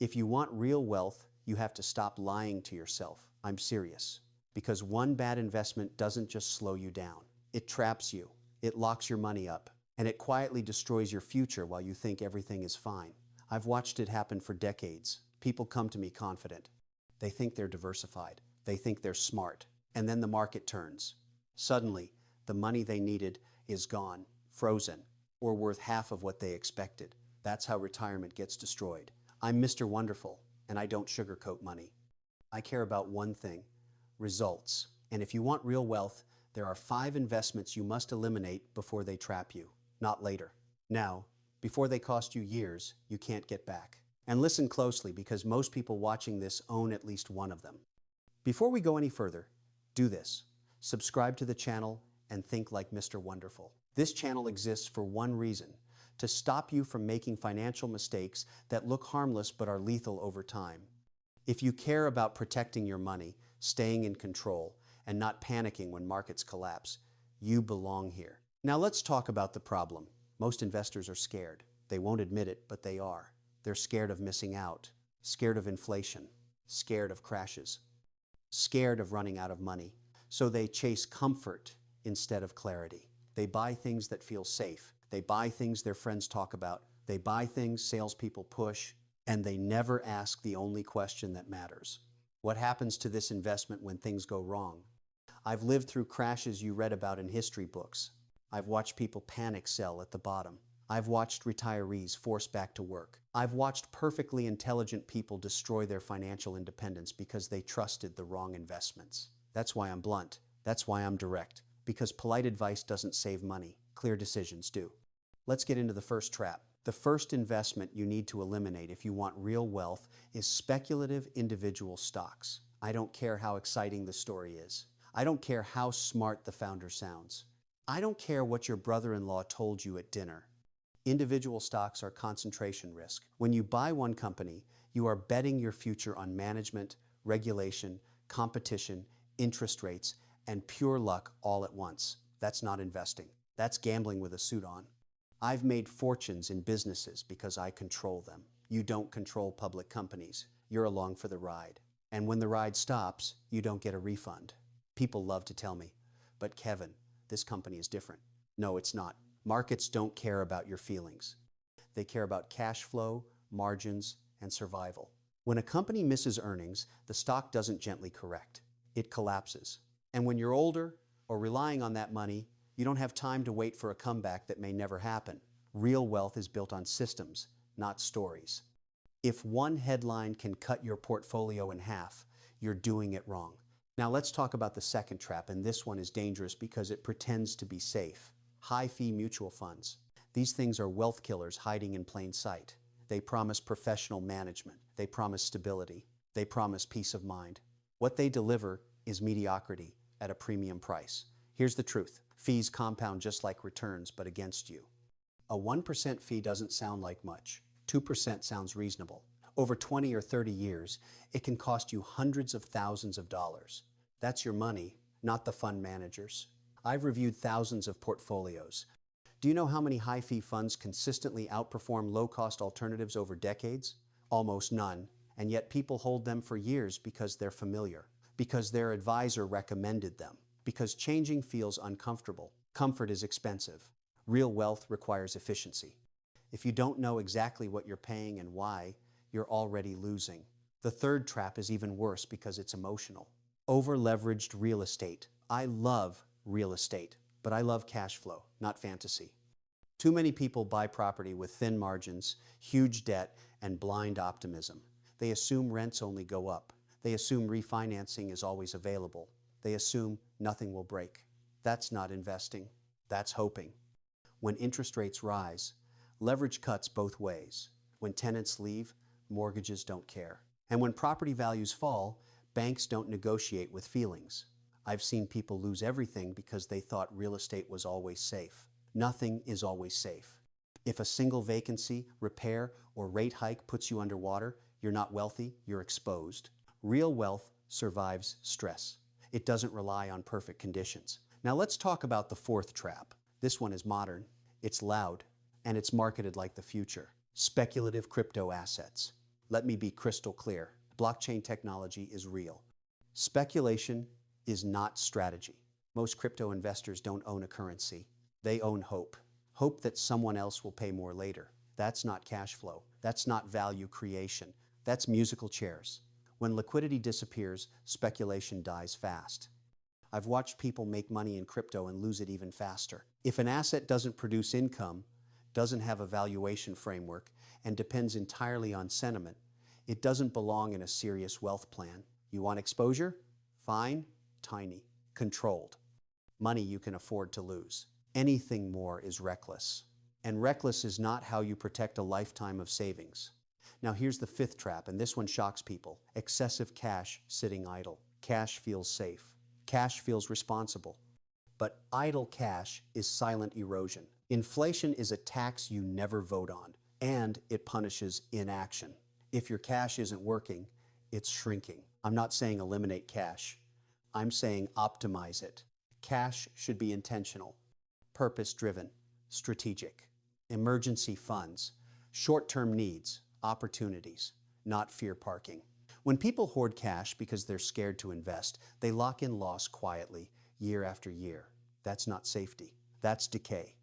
If you want real wealth, you have to stop lying to yourself. I'm serious. Because one bad investment doesn't just slow you down. It traps you. It locks your money up. And it quietly destroys your future while you think everything is fine. I've watched it happen for decades. People come to me confident. They think they're diversified. They think they're smart. And then the market turns. Suddenly, the money they needed is gone, frozen, or worth half of what they expected. That's how retirement gets destroyed. I'm Mr. Wonderful, and I don't sugarcoat money. I care about one thing: results. And if you want real wealth, there are 5 investments you must eliminate before they trap you, not later. Now, before they cost you years you can't get back. And listen closely, because most people watching this own at least one of them. Before we go any further, do this. Subscribe to the channel and think like Mr. Wonderful. This channel exists for one reason: to stop you from making financial mistakes that look harmless but are lethal over time. If you care about protecting your money, staying in control, and not panicking when markets collapse, you belong here. Now let's talk about the problem. Most investors are scared. They won't admit it, but they are. They're scared of missing out, scared of inflation, scared of crashes, scared of running out of money. So they chase comfort instead of clarity. They buy things that feel safe. They buy things their friends talk about. They buy things salespeople push, and they never ask the only question that matters: what happens to this investment when things go wrong? I've lived through crashes you read about in history books. I've watched people panic sell at the bottom. I've watched retirees forced back to work. I've watched perfectly intelligent people destroy their financial independence because they trusted the wrong investments. That's why I'm blunt. That's why I'm direct. Because polite advice doesn't save money. Clear decisions do. Let's get into the first trap. The first investment you need to eliminate if you want real wealth is speculative individual stocks. I don't care how exciting the story is. I don't care how smart the founder sounds. I don't care what your brother-in-law told you at dinner. Individual stocks are concentration risk. When you buy one company, you are betting your future on management, regulation, competition, interest rates, and pure luck all at once. That's not investing. That's gambling with a suit on. I've made fortunes in businesses because I control them. You don't control public companies. You're along for the ride. And when the ride stops, you don't get a refund. People love to tell me, "But Kevin, this company is different." No, it's not. Markets don't care about your feelings. They care about cash flow, margins, and survival. When a company misses earnings, the stock doesn't gently correct. It collapses. And when you're older or relying on that money, you don't have time to wait for a comeback that may never happen. Real wealth is built on systems, not stories. If one headline can cut your portfolio in half, you're doing it wrong. Now let's talk about the second trap, and this one is dangerous because it pretends to be safe. High-fee mutual funds. These things are wealth killers hiding in plain sight. They promise professional management. They promise stability. They promise peace of mind. What they deliver is mediocrity at a premium price. Here's the truth. Fees compound just like returns, but against you. A 1% fee doesn't sound like much. 2% sounds reasonable. Over 20 or 30 years, it can cost you hundreds of thousands of dollars. That's your money, not the fund managers. I've reviewed thousands of portfolios. Do you know how many high-fee funds consistently outperform low-cost alternatives over decades? Almost none. And yet people hold them for years because they're familiar, because their advisor recommended them, because changing feels uncomfortable. Comfort is expensive. Real wealth requires efficiency. If you don't know exactly what you're paying and why, you're already losing. The third trap is even worse because it's emotional. Over-leveraged real estate. I love real estate, but I love cash flow, not fantasy. Too many people buy property with thin margins, huge debt, and blind optimism. They assume rents only go up. They assume refinancing is always available. They assume nothing will break. That's not investing. That's hoping. When interest rates rise, leverage cuts both ways. When tenants leave, mortgages don't care. And when property values fall, banks don't negotiate with feelings. I've seen people lose everything because they thought real estate was always safe. Nothing is always safe. If a single vacancy, repair, or rate hike puts you underwater, you're not wealthy, you're exposed. Real wealth survives stress. It doesn't rely on perfect conditions. Now let's talk about the fourth trap. This one is modern, it's loud, and it's marketed like the future. Speculative crypto assets. Let me be crystal clear. Blockchain technology is real. Speculation is not strategy. Most crypto investors don't own a currency. They own hope. Hope that someone else will pay more later. That's not cash flow. That's not value creation. That's musical chairs. When liquidity disappears, speculation dies fast. I've watched people make money in crypto and lose it even faster. If an asset doesn't produce income, doesn't have a valuation framework, and depends entirely on sentiment, it doesn't belong in a serious wealth plan. You want exposure? Fine, tiny, controlled. Money you can afford to lose. Anything more is reckless. And reckless is not how you protect a lifetime of savings. Now here's the fifth trap, and this one shocks people. Excessive cash sitting idle. Cash feels safe. Cash feels responsible. But idle cash is silent erosion. Inflation is a tax you never vote on, and it punishes inaction. If your cash isn't working, it's shrinking. I'm not saying eliminate cash. I'm saying optimize it. Cash should be intentional, purpose-driven, strategic. Emergency funds, short-term needs, opportunities, not fear parking. When people hoard cash because they're scared to invest, they lock in loss quietly, year after year. That's not safety. That's decay.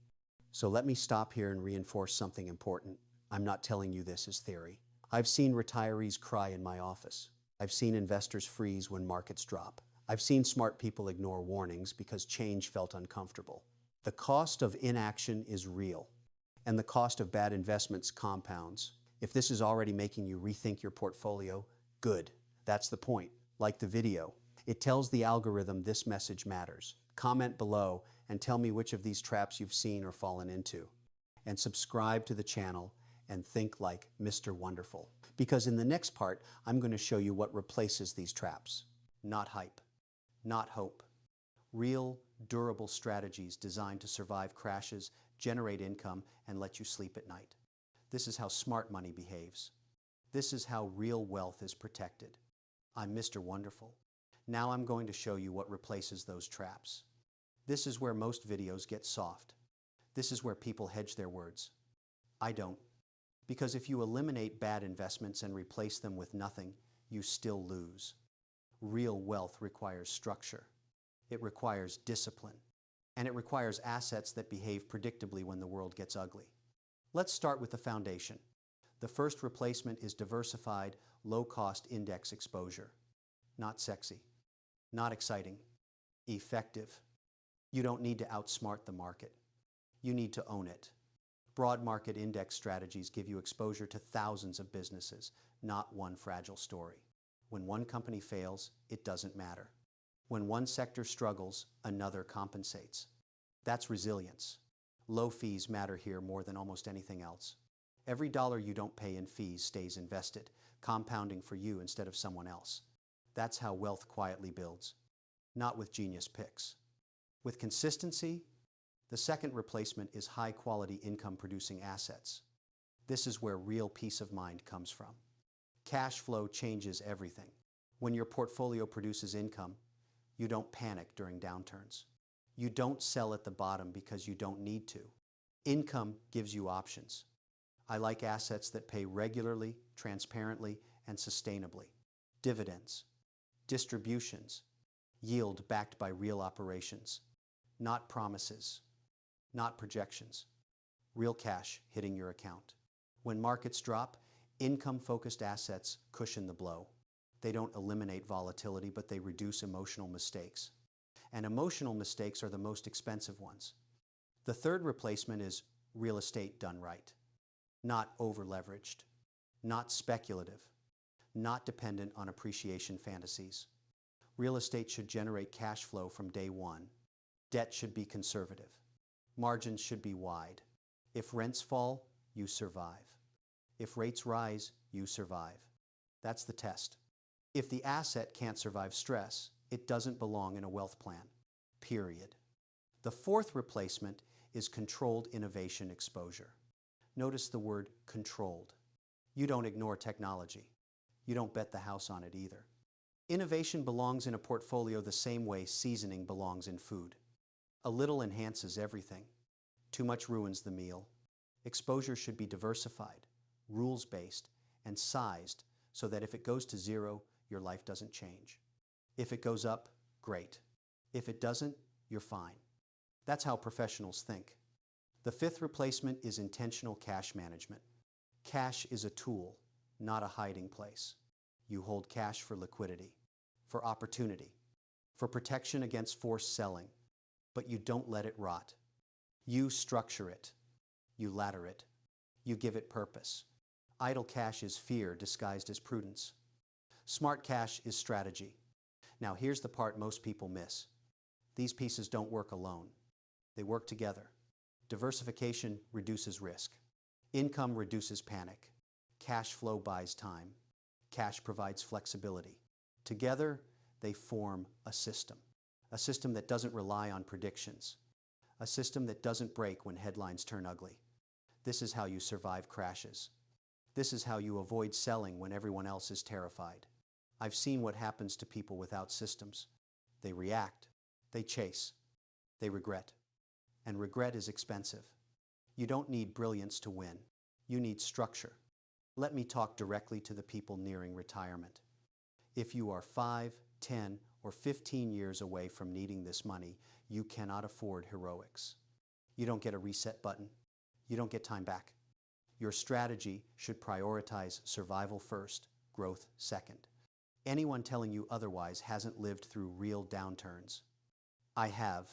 So let me stop here and reinforce something important. I'm not telling you this as theory. I've seen retirees cry in my office. I've seen investors freeze when markets drop. I've seen smart people ignore warnings because change felt uncomfortable. The cost of inaction is real, and the cost of bad investments compounds. If this is already making you rethink your portfolio, good. That's the point. Like the video. It tells the algorithm this message matters. Comment below and tell me which of these traps you've seen or fallen into. And subscribe to the channel and think like Mr. Wonderful. Because in the next part, I'm going to show you what replaces these traps. Not hype. Not hope. Real, durable strategies designed to survive crashes, generate income, and let you sleep at night. This is how smart money behaves. This is how real wealth is protected. I'm Mr. Wonderful. Now I'm going to show you what replaces those traps. This is where most videos get soft. This is where people hedge their words. I don't. Because if you eliminate bad investments and replace them with nothing, you still lose. Real wealth requires structure. It requires discipline. And it requires assets that behave predictably when the world gets ugly. Let's start with the foundation. The first replacement is diversified, low-cost index exposure. Not sexy. Not exciting. Effective. You don't need to outsmart the market. You need to own it. Broad market index strategies give you exposure to thousands of businesses, not one fragile story. When one company fails, it doesn't matter. When one sector struggles, another compensates. That's resilience. Low fees matter here more than almost anything else. Every dollar you don't pay in fees stays invested, compounding for you instead of someone else. That's how wealth quietly builds. Not with genius picks. With consistency, the second replacement is high-quality income-producing assets. This is where real peace of mind comes from. Cash flow changes everything. When your portfolio produces income, you don't panic during downturns. You don't sell at the bottom because you don't need to. Income gives you options. I like assets that pay regularly, transparently, and sustainably. Dividends, distributions, yield backed by real operations. Not promises, not projections. Real cash hitting your account. When markets drop, income-focused assets cushion the blow. They don't eliminate volatility, but they reduce emotional mistakes. And emotional mistakes are the most expensive ones. The third replacement is real estate done right. Not over-leveraged, not speculative, not dependent on appreciation fantasies. Real estate should generate cash flow from day one. Debt should be conservative. Margins should be wide. If rents fall, you survive. If rates rise, you survive. That's the test. If the asset can't survive stress, it doesn't belong in a wealth plan. Period. The fourth replacement is controlled innovation exposure. Notice the word controlled. You don't ignore technology. You don't bet the house on it either. Innovation belongs in a portfolio the same way seasoning belongs in food. A little enhances everything. Too much ruins the meal. Exposure should be diversified, rules-based, and sized so that if it goes to zero, your life doesn't change. If it goes up, great. If it doesn't, you're fine. That's how professionals think. The fifth replacement is intentional cash management. Cash is a tool, not a hiding place. You hold cash for liquidity, for opportunity, for protection against forced selling, but you don't let it rot. You structure it. You ladder it. You give it purpose. Idle cash is fear disguised as prudence. Smart cash is strategy. Now here's the part most people miss. These pieces don't work alone. They work together. Diversification reduces risk. Income reduces panic. Cash flow buys time. Cash provides flexibility. Together, they form a system that doesn't rely on predictions, a system that doesn't break when headlines turn ugly. This is how you survive crashes. This is how you avoid selling when everyone else is terrified. I've seen what happens to people without systems. They react, they chase, they regret. And regret is expensive. You don't need brilliance to win. You need structure. Let me talk directly to the people nearing retirement. If you are 5, 10, or 15 years away from needing this money, you cannot afford heroics. You don't get a reset button. You don't get time back. Your strategy should prioritize survival first, growth second. Anyone telling you otherwise hasn't lived through real downturns. I have,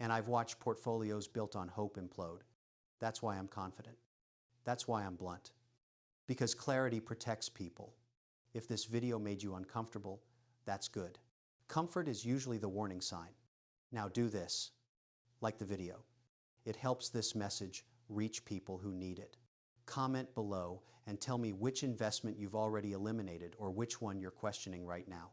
and I've watched portfolios built on hope implode. That's why I'm confident. That's why I'm blunt. Because clarity protects people. If this video made you uncomfortable, that's good. Comfort is usually the warning sign. Now do this. Like the video. It helps this message reach people who need it. Comment below and tell me which investment you've already eliminated or which one you're questioning right now.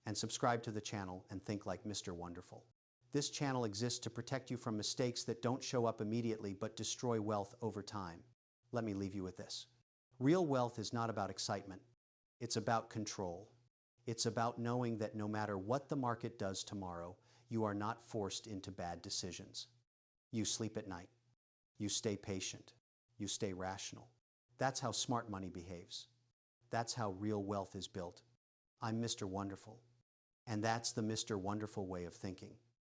And subscribe to the channel and think like Mr. Wonderful. This channel exists to protect you from mistakes that don't show up immediately but destroy wealth over time. Let me leave you with this. Real wealth is not about excitement. It's about control. It's about knowing that no matter what the market does tomorrow, you are not forced into bad decisions. You sleep at night. You stay patient. You stay rational. That's how smart money behaves. That's how real wealth is built. I'm Mr. Wonderful. And that's the Mr. Wonderful way of thinking.